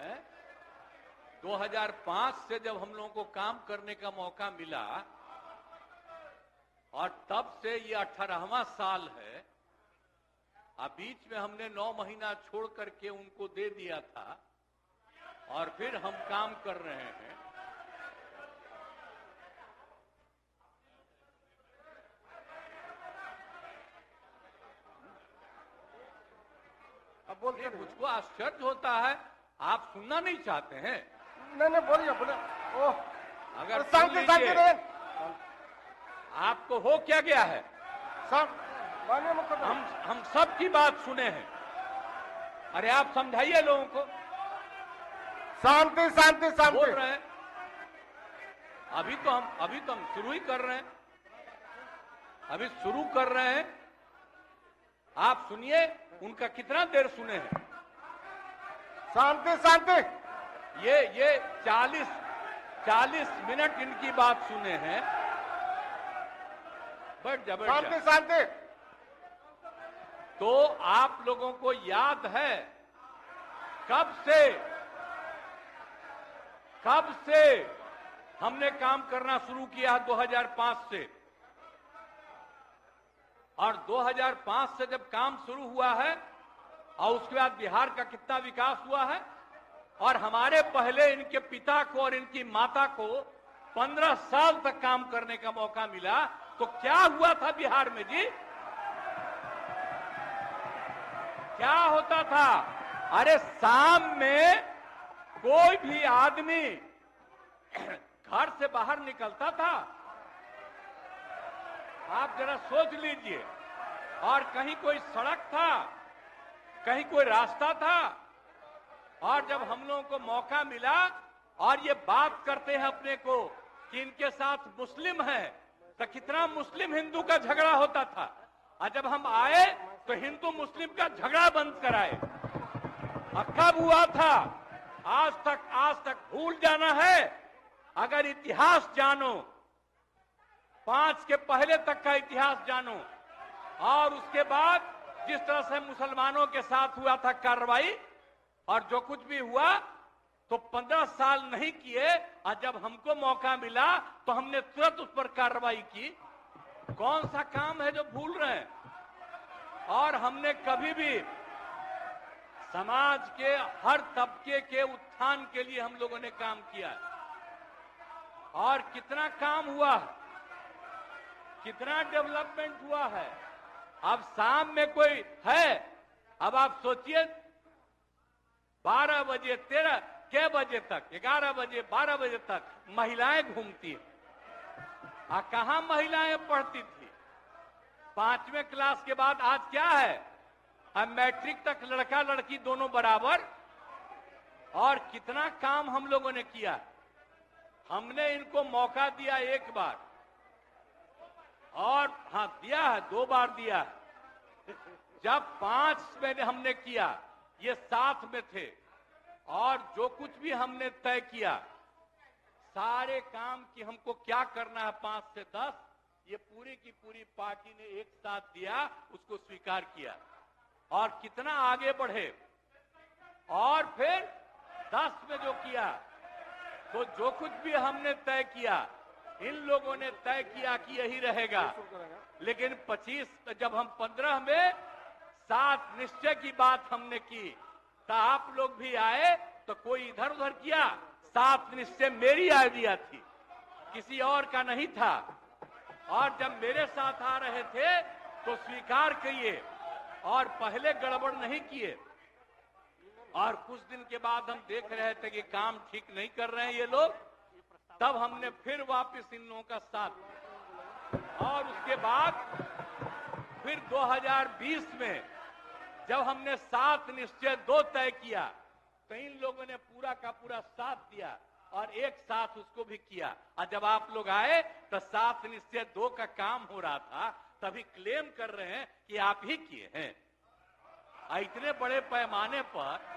हैं, 2005 से जब हम लोगों को काम करने का मौका मिला और तब से ये 18वां साल है। अब बीच में हमने 9 महीना छोड़ करके उनको दे दिया था और फिर हम काम कर रहे हैं। अब बोलते मुझको आश्चर्य होता है, आप सुनना नहीं चाहते हैं? नहीं बोलिए बोले। ओह, अगर शांति शांति रहे। आपको हो क्या गया है? हम सब की बात सुने हैं। अरे आप समझाइए लोगों को। शांति शांति शांति बोल रहे हैं। अभी तो हम शुरू ही कर रहे हैं। अभी शुरू कर रहे हैं। आप सुनिए, उनका कितना देर सुने हैं। शांति शांति। ये 40 मिनट इनकी बात सुने हैं। बैठ जा। शांति शांति। तो आप लोगों को याद है कब से हमने काम करना शुरू किया? 2005 से। और 2005 से जब काम शुरू हुआ है और उसके बाद बिहार का कितना विकास हुआ है, और हमारे पहले इनके पिता को और इनकी माता को 15 साल तक काम करने का मौका मिला, तो क्या हुआ था बिहार में जी? क्या होता था? अरे शाम में कोई भी आदमी घर से बाहर निकलता था, आप जरा सोच लीजिए, और कहीं कोई सड़क था, कहीं कोई रास्ता था, और जब हम लोगों को मौका मिला और ये बात करते हैं अपने को कि इनके साथ मुस्लिम है, तो कितना मुस्लिम हिंदू का झगड़ा होता था। और जब हम आए तो हिंदू मुस्लिम का झगड़ा बंद कराए। कब हुआ था? आज तक भूल जाना है। अगर इतिहास जानो, 5 के पहले तक का इतिहास जानो, और उसके बाद जिस तरह से मुसलमानों के साथ हुआ था कार्रवाई, और जो कुछ भी हुआ, तो 15 साल नहीं किए, और जब हमको मौका मिला तो हमने तुरंत उस पर कार्रवाई की। कौन सा काम है जो भूल रहे हैं? और हमने कभी भी समाज के हर तबके के उत्थान के लिए हम लोगों ने काम किया है। और कितना काम हुआ, कितना डेवलपमेंट हुआ है। अब शाम में कोई है, अब आप सोचिए 12 बजे 13 के बजे तक, 11 बजे 12 बजे तक महिलाएं घूमती है। कहां महिलाएं पढ़ती थी? 5वें क्लास के बाद आज क्या है? अब मैट्रिक तक लड़का लड़की दोनों बराबर। और कितना काम हम लोगों ने किया। हमने इनको मौका दिया एक बार, और हाँ दिया है, 2 बार दिया है। जब 5 में हमने किया, ये 7 में थे, और जो कुछ भी हमने तय किया, सारे काम की हमको क्या करना है 5 से 10, ये पूरी की पूरी पार्टी ने एक साथ दिया, उसको स्वीकार किया, और कितना आगे बढ़े। और फिर 10 में जो किया, तो जो कुछ भी हमने तय किया, इन लोगों ने तय किया कि यही रहेगा। लेकिन 25 जब हम 15 में 7 निश्चय की बात हमने की, तो आप लोग भी आए, तो कोई इधर उधर किया। 7 निश्चय मेरी आइडिया थी, किसी और का नहीं था। और जब मेरे साथ आ रहे थे तो स्वीकार किए, और पहले गड़बड़ नहीं किए। और कुछ दिन के बाद हम देख रहे थे कि काम ठीक नहीं कर रहे हैं ये लोग, तब हमने फिर वापस इन लोगों का साथ दिया। और उसके बाद फिर 2020 में जब हमने 7 निश्चय 2 तय किया, तो इन लोगों ने पूरा का पूरा साथ दिया, और एक साथ उसको भी किया। और जब आप लोग आए तो 7 निश्चय 2 का काम हो रहा था, तभी क्लेम कर रहे हैं कि आप ही किए हैं। इतने बड़े पैमाने पर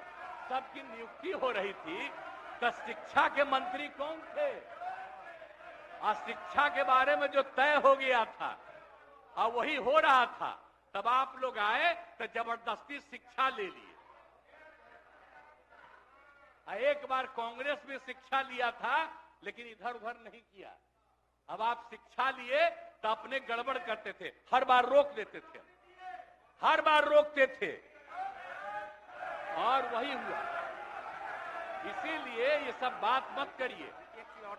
सबकी नियुक्ति हो रही थी, तो शिक्षा के मंत्री कौन थे? और शिक्षा के बारे में जो तय हो गया था और वही हो रहा था, तब आप लोग आए तो जबरदस्ती शिक्षा ले लिए। एक बार कांग्रेस में शिक्षा लिया था, लेकिन इधर उधर नहीं किया। अब आप शिक्षा लिए तो अपने गड़बड़ करते थे, हर बार रोक देते थे, हर बार रोकते थे, और वही हुआ। इसीलिए ये सब बात मत करिए।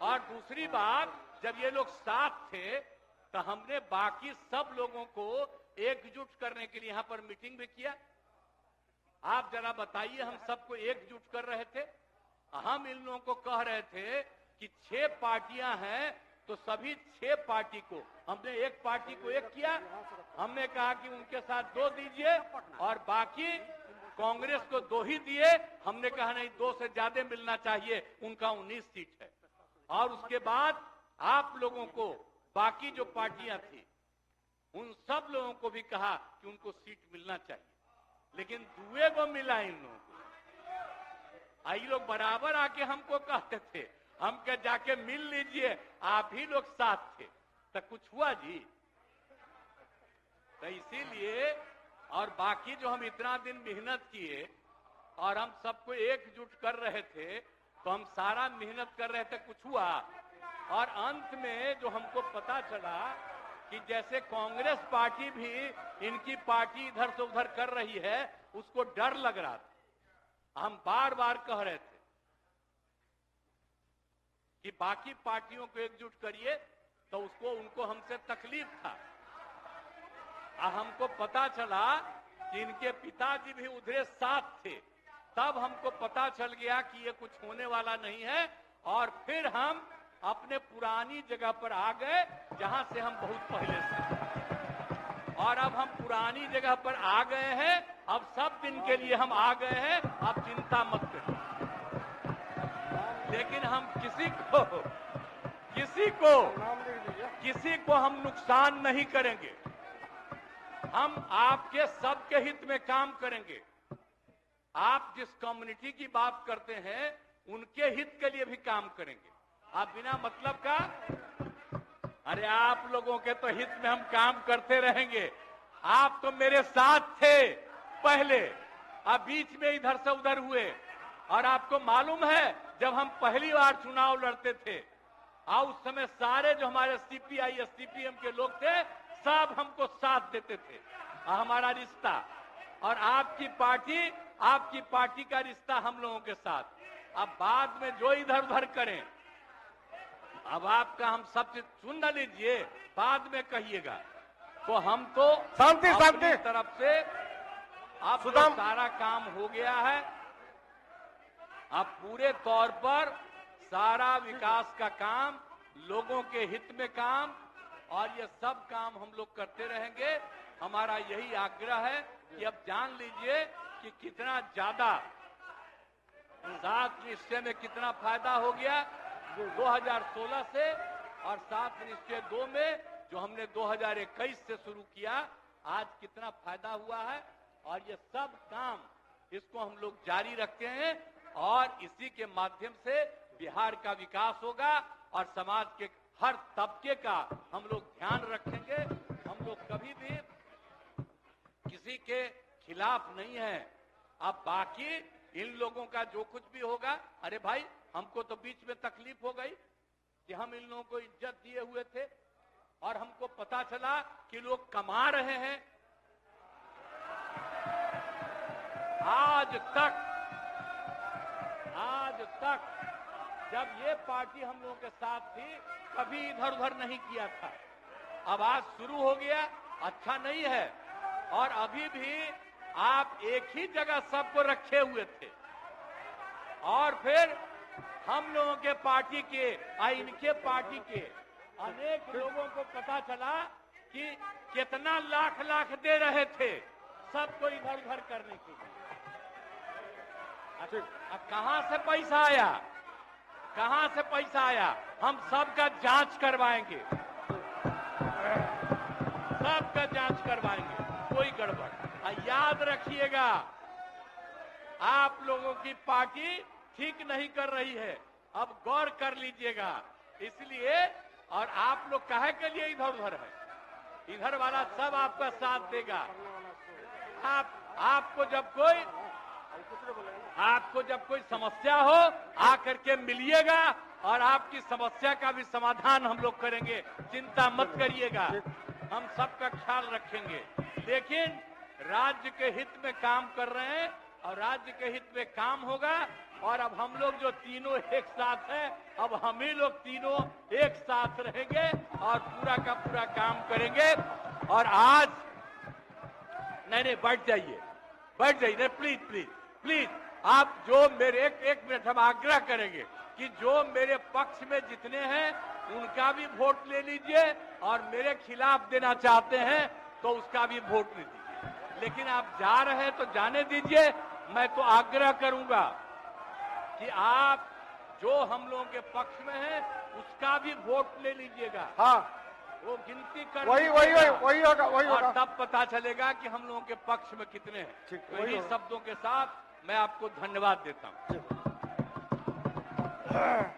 और दूसरी बात, जब ये लोग साथ थे तो हमने बाकी सब लोगों को एकजुट करने के लिए यहां पर मीटिंग भी किया। आप जरा बताइए, हम सबको एकजुट कर रहे थे। हम इन लोगों को कह रहे थे कि 6 पार्टियां हैं तो सभी 6 पार्टी को, हमने एक पार्टी को एक किया। हमने कहा कि उनके साथ 2 दीजिए और बाकी कांग्रेस को 2 ही दिए। हमने कहा नहीं, 2 से ज्यादा मिलना चाहिए, उनका 19 सीट है। और उसके बाद आप लोगों को बाकी जो पार्टियां थी उन सब लोगों को भी कहा कि उनको सीट मिलना चाहिए, लेकिन दुए को मिला इन लोगों को। आई लोग बराबर आके हमको कहते थे, हम क्या जाके मिल लीजिए, आप ही लोग साथ थे, तो कुछ हुआ जी? तो इसीलिए, और बाकी जो हम इतना दिन मेहनत किए और हम सबको एकजुट कर रहे थे, तो हम सारा मेहनत कर रहे थे, कुछ हुआ? और अंत में जो हमको पता चला कि जैसे कांग्रेस पार्टी भी इनकी पार्टी इधर से उधर कर रही है, उसको डर लग रहा था। हम बार बार कह रहे थे कि बाकी पार्टियों को एकजुट करिए, तो उसको उनको हमसे तकलीफ था। हमको पता चला कि इनके पिताजी भी उधरे साथ थे, तब हमको पता चल गया कि ये कुछ होने वाला नहीं है। और फिर हम अपने पुरानी जगह पर आ गए, जहां से हम बहुत पहले से। और अब हम पुरानी जगह पर आ गए हैं, अब सब दिन के लिए हम आ गए हैं, अब चिंता मत करिए। लेकिन हम किसी को हम नुकसान नहीं करेंगे। हम आपके सबके हित में काम करेंगे। आप जिस कम्युनिटी की बात करते हैं, उनके हित के लिए भी काम करेंगे। आप बिना मतलब का, अरे आप लोगों के तो हित में हम काम करते रहेंगे। आप तो मेरे साथ थे पहले, अब बीच में इधर से उधर हुए। और आपको मालूम है, जब हम पहली बार चुनाव लड़ते थे, उस समय सारे जो हमारे सीपीआई या सीपीएम के लोग थे, सब हमको साथ देते थे। हमारा रिश्ता और आपकी पार्टी का रिश्ता हम लोगों के साथ। अब बाद में जो इधर उधर करें, अब आपका हम सब चीज सुन न लीजिए, बाद में कहिएगा। तो हम तो शांति अपनी तरफ से अब तो सुदाम, सारा काम हो गया है। अब पूरे तौर पर सारा विकास का काम, लोगों के हित में काम, और ये सब काम हम लोग करते रहेंगे। हमारा यही आग्रह है कि अब जान लीजिए कि कितना ज्यादा 7 निश्चय में कितना फायदा हो गया 2016 से, और 7 निश्चय 2 में जो हमने 2021 से शुरू किया, आज कितना फायदा हुआ है। और ये सब काम, इसको हम लोग जारी रखते हैं, और इसी के माध्यम से बिहार का विकास होगा और समाज के हर तबके का हम लोग ध्यान रखेंगे। हम लोग कभी भी किसी के खिलाफ नहीं है। अब बाकी इन लोगों का जो कुछ भी होगा, अरे भाई, हमको तो बीच में तकलीफ हो गई कि हम इन लोगों को इज्जत दिए हुए थे, और हमको पता चला कि लोग कमा रहे हैं। आज तक जब ये पार्टी हम लोगों के साथ थी, कभी इधर उधर नहीं किया था। अब आज शुरू हो गया, अच्छा नहीं है। और अभी भी आप एक ही जगह सबको रखे हुए थे, और फिर हम लोगों के पार्टी के और इनके पार्टी के अनेक लोगों को पता चला कि कितना लाख लाख दे रहे थे सबको इधर उधर करने के लिए। अब कहां से पैसा आया, कहां से पैसा आया? हम सबका जांच करवाएंगे, सबका जांच करवाएंगे, कोई गड़बड़। याद रखिएगा, आप लोगों की पार्टी ठीक नहीं कर रही है, अब गौर कर लीजिएगा। इसलिए, और आप लोग काहे के लिए इधर उधर है? इधर वाला सब आपका साथ देगा। आपको जब कोई आपको जब कोई समस्या हो आकर के मिलिएगा और आपकी समस्या का भी समाधान हम लोग करेंगे, चिंता मत करिएगा, हम सबका ख्याल रखेंगे। लेकिन राज्य के हित में काम कर रहे हैं और राज्य के हित में काम होगा। और अब हम लोग जो तीनों एक साथ हैं, अब हम ही लोग तीनों एक साथ रहेंगे और पूरा का पूरा काम करेंगे। और आज नहीं बैठ जाइए, नहीं, प्लीज प्लीज प्लीज, आप जो मेरे एक मिनट हम आग्रह करेंगे कि जो मेरे पक्ष में जितने हैं उनका भी वोट ले लीजिए और मेरे खिलाफ देना चाहते हैं तो उसका भी वोट ले लीजिए। लेकिन आप जा रहे हैं तो जाने दीजिए। मैं तो आग्रह करूंगा कि आप जो हम लोगों के पक्ष में है उसका भी वोट ले लीजिएगा। हाँ, वो गिनती कर वही होगा, वही और होगा। तब पता चलेगा कि हम लोगों के पक्ष में कितने हैं। ठीक, तो वही इन्हीं होगा। शब्दों के साथ मैं आपको धन्यवाद देता हूं।